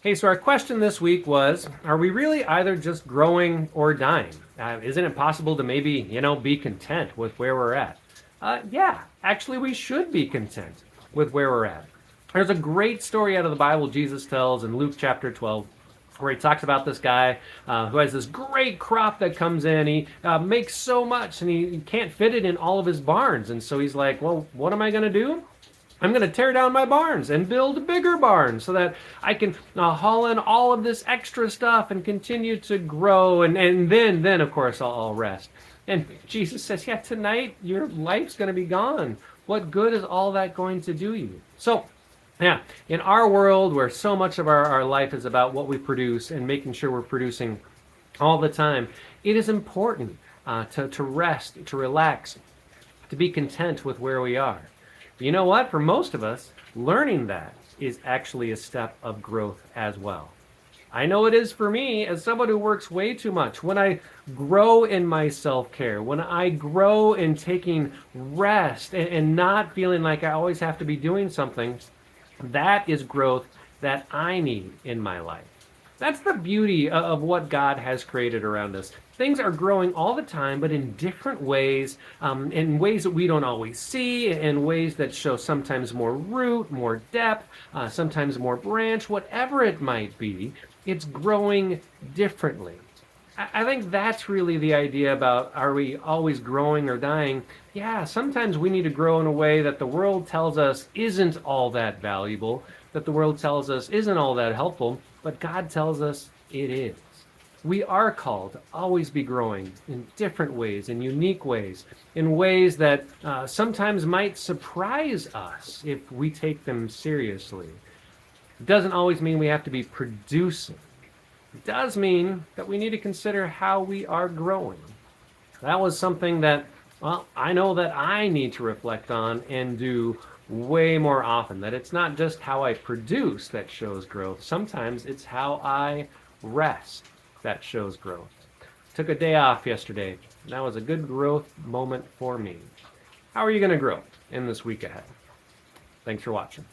Hey, so our question this week was, are we really either just growing or dying? Isn't it possible to maybe, be content with where we're at? Yeah, actually, we should be content with where we're at. There's a great story out of the Bible Jesus tells in Luke chapter 12 where he talks about this guy who has this great crop that comes in. He makes so much and he can't fit it in all of his barns. And so he's like, well, what am I going to do? I'm going to tear down my barns and build bigger barns so that I can haul in all of this extra stuff and continue to grow. And then of course, I'll rest. And Jesus says, yeah, tonight your life's going to be gone. What good is all that going to do you? So, yeah, in our world where so much of our life is about what we produce and making sure we're producing all the time, it is important to rest, to relax, to be content with where we are. But you know what? For most of us, learning that is actually a step of growth as well. I know it is for me as someone who works way too much. When I grow in my self care, when I grow in taking rest and not feeling like I always have to be doing something, that is growth that I need in my life. That's the beauty of what God has created around us. Things are growing all the time, but in different ways, in ways that we don't always see, in ways that show sometimes more root, more depth, sometimes more branch, whatever it might be, it's growing differently. I think that's really the idea about are we always growing or dying? Yeah, sometimes we need to grow in a way that the world tells us isn't all that valuable, that the world tells us isn't all that helpful, but God tells us it is. We are called to always be growing in different ways, in unique ways, in ways that sometimes might surprise us if we take them seriously. It doesn't always mean we have to be producing. It does mean that we need to consider how we are growing. That was something that, well, I know that I need to reflect on and do way more often. That it's not just how I produce that shows growth. Sometimes it's how I rest that shows growth. Took a day off yesterday. And that was a good growth moment for me. How are you going to grow in this week ahead? Thanks for watching.